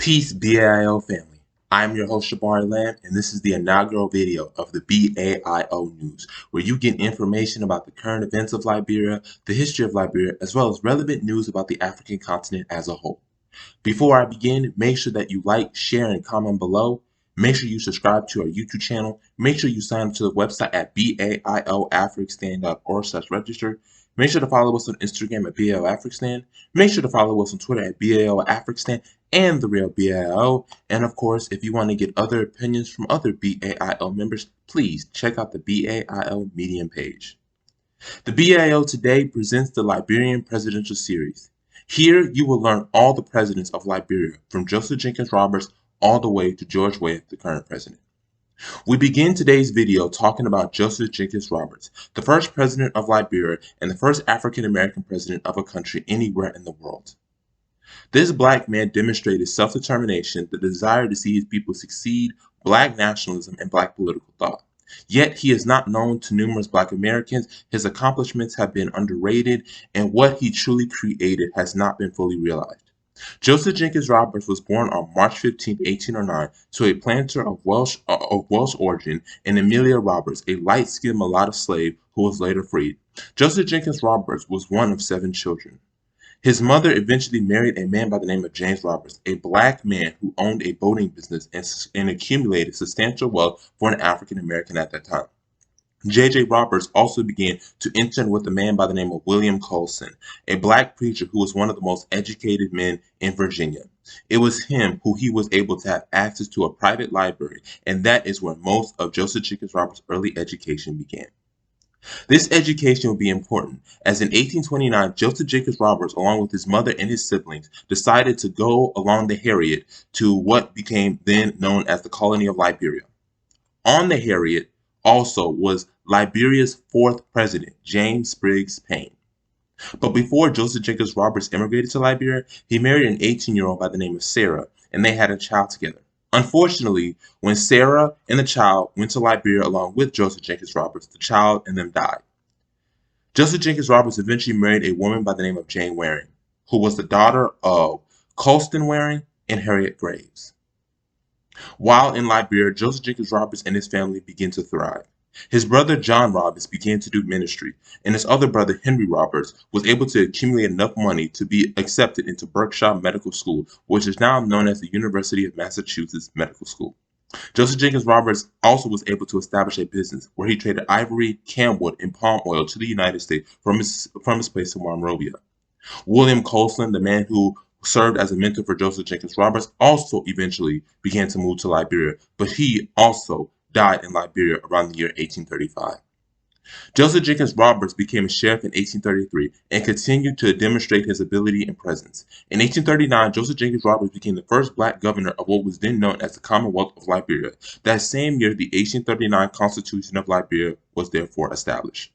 Peace, BAIO family. I'm your host, Shabari Lamb, and this is the inaugural video of the BAIO News, where you get information about the current events of Liberia, the history of Liberia, as well as relevant news about the African continent as a whole. Before I begin, make sure that you like, share, and comment below. Make sure you subscribe to our YouTube channel. Make sure you sign up to the website at baioafrikstan.org/register. Make sure to follow us on Instagram at BAIO Afrikstan. Make sure to follow us on Twitter at BAIO Afrikstan and The Real BAIO. And of course, if you want to get other opinions from other BAIO members, please check out the BAIO Medium page. The BAIO today presents the Liberian Presidential Series. Here you will learn all the presidents of Liberia, from Joseph Jenkins Roberts all the way to George Weah, the current president. We begin today's video talking about Joseph Jenkins Roberts, the first president of Liberia and the first African American president of a country anywhere in the world. This black man demonstrated self-determination, the desire to see his people succeed, black nationalism, and black political thought. Yet he is not known to numerous black Americans, his accomplishments have been underrated, and what he truly created has not been fully realized. Joseph Jenkins Roberts was born on March 15, 1809, to a planter of Welsh origin and Amelia Roberts, a light-skinned mulatto slave who was later freed. Joseph Jenkins Roberts was one of 7 children. His mother eventually married a man by the name of James Roberts, a black man who owned a boating business and accumulated substantial wealth for an African American at that time. J.J. Roberts also began to intern with a man by the name of William Colson, a black preacher who was one of the most educated men in Virginia. It was him who he was able to have access to a private library, and that is where most of Joseph Jenkins Roberts' early education began. This education would be important, as in 1829, Joseph Jenkins Roberts, along with his mother and his siblings, decided to go along the Harriet to what became then known as the colony of Liberia. On the Harriet also was Liberia's 4th president, James Spriggs Payne. But before Joseph Jenkins Roberts immigrated to Liberia, he married an 18-year-old by the name of Sarah, and they had a child together. Unfortunately, when Sarah and the child went to Liberia along with Joseph Jenkins Roberts, the child and them died. Joseph Jenkins Roberts eventually married a woman by the name of Jane Waring, who was the daughter of Colston Waring and Harriet Graves. While in Liberia, Joseph Jenkins Roberts and his family began to thrive. His brother John Roberts began to do ministry, and his other brother Henry Roberts was able to accumulate enough money to be accepted into Berkshire Medical School, which is now known as the University of Massachusetts Medical School. Joseph Jenkins Roberts also was able to establish a business where he traded ivory, camwood, and palm oil to the United States from his place in Monrovia. William Colson, the man who served as a mentor for Joseph Jenkins Roberts, also eventually began to move to Liberia, but he also died in Liberia around the year 1835. Joseph Jenkins Roberts became a sheriff in 1833 and continued to demonstrate his ability and presence. In 1839, Joseph Jenkins Roberts became the first black governor of what was then known as the Commonwealth of Liberia. That same year, the 1839 Constitution of Liberia was therefore established.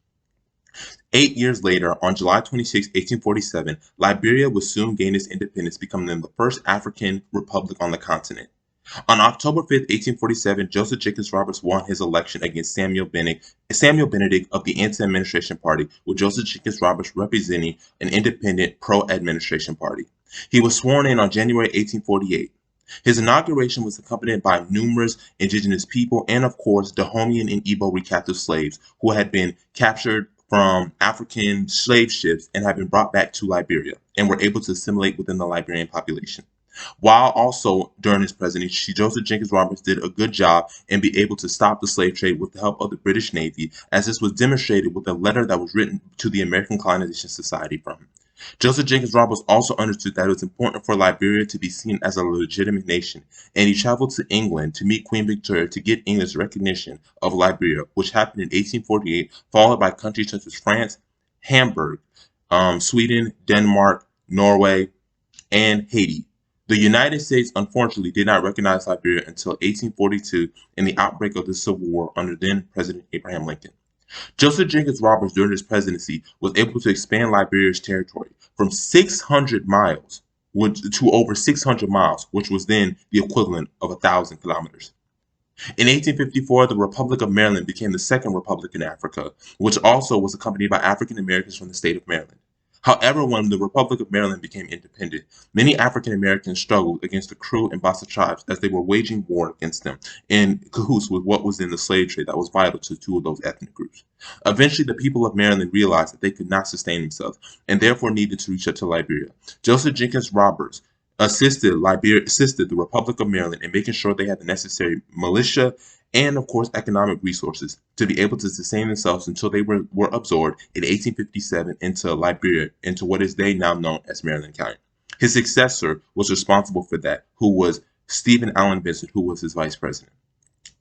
8 years later, on July 26, 1847, Liberia would soon gain its independence, becoming the first African republic on the continent. On October 5, 1847, Joseph Jenkins Roberts won his election against Samuel Benedict of the Anti-Administration Party, with Joseph Jenkins Roberts representing an independent pro-administration party. He was sworn in on January 1848. His inauguration was accompanied by numerous indigenous people and, of course, Dahomean and Igbo recaptive slaves who had been captured from African slave ships and had been brought back to Liberia and were able to assimilate within the Liberian population. While also during his presidency, Joseph Jenkins Roberts did a good job and be able to stop the slave trade with the help of the British Navy, as this was demonstrated with a letter that was written to the American Colonization Society from him. Joseph Jenkins Roberts also understood that it was important for Liberia to be seen as a legitimate nation, and he traveled to England to meet Queen Victoria to get England's recognition of Liberia, which happened in 1848, followed by countries such as France, Hamburg, Sweden, Denmark, Norway, and Haiti. The United States, unfortunately, did not recognize Liberia until 1842 in the outbreak of the Civil War under then-President Abraham Lincoln. Joseph Jenkins Roberts, during his presidency, was able to expand Liberia's territory from 600 miles to over 600 miles, which was then the equivalent of 1,000 kilometers. In 1854, the Republic of Maryland became the second republic in Africa, which also was accompanied by African Americans from the state of Maryland. However, when the Republic of Maryland became independent, many African Americans struggled against the Kru and Bassa tribes as they were waging war against them in cahoots with what was in the slave trade that was vital to two of those ethnic groups. Eventually, the people of Maryland realized that they could not sustain themselves and therefore needed to reach out to Liberia. Joseph Jenkins Roberts assisted the Republic of Maryland in making sure they had the necessary militia and, of course, economic resources to be able to sustain themselves until they were absorbed in 1857 into Liberia, into what is they now known as Maryland County. His successor was responsible for that, who was Stephen Allen Vincent, who was his vice president.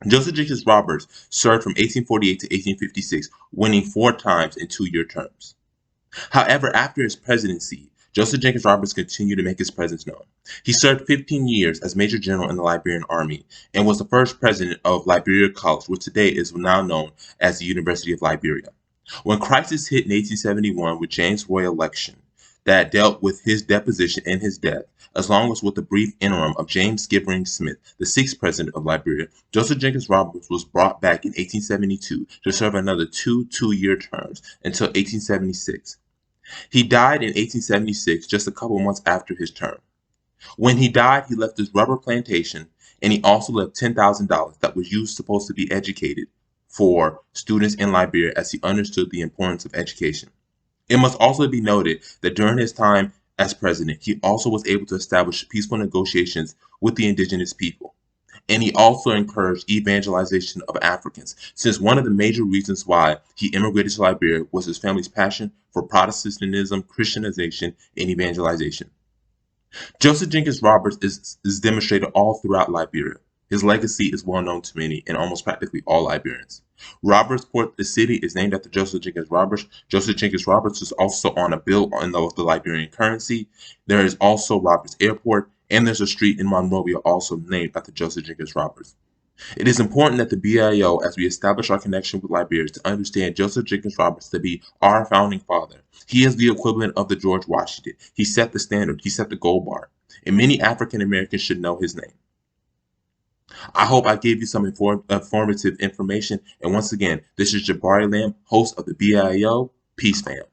Joseph Jenkins Roberts served from 1848 to 1856, winning 4 times in 2-year terms. However, after his presidency, Joseph Jenkins Roberts continued to make his presence known. He served 15 years as Major General in the Liberian Army and was the first president of Liberia College, which today is now known as the University of Liberia. When crisis hit in 1871 with James' Roy election that dealt with his deposition and his death, as long as with the brief interim of James Gibbering Smith, the 6th president of Liberia, Joseph Jenkins Roberts was brought back in 1872 to serve another 2-year terms until 1876. He died in 1876, just a couple months after his term. When he died, he left his rubber plantation, and he also left $10,000 that was supposed to be educated for students in Liberia, as he understood the importance of education. It must also be noted that during his time as president, he also was able to establish peaceful negotiations with the indigenous people. And he also encouraged evangelization of Africans, since one of the major reasons why he immigrated to Liberia was his family's passion for Protestantism, Christianization, and evangelization. Joseph Jenkins Roberts is demonstrated all throughout Liberia. His legacy is well known to many and almost practically all Liberians. Robertsport, the city, is named after Joseph Jenkins Roberts. Joseph Jenkins Roberts is also on a bill on the Liberian currency. There is also Roberts Airport, and there's a street in Monrovia also named after Joseph Jenkins Roberts. It is important that the BAIO, as we establish our connection with Liberia, to understand Joseph Jenkins Roberts to be our founding father. He is the equivalent of the George Washington. He set the standard. He set the gold bar. And many African Americans should know his name. I hope I gave you some informative information. And once again, this is Jabari Lamb, host of the BAIO. Peace, fam.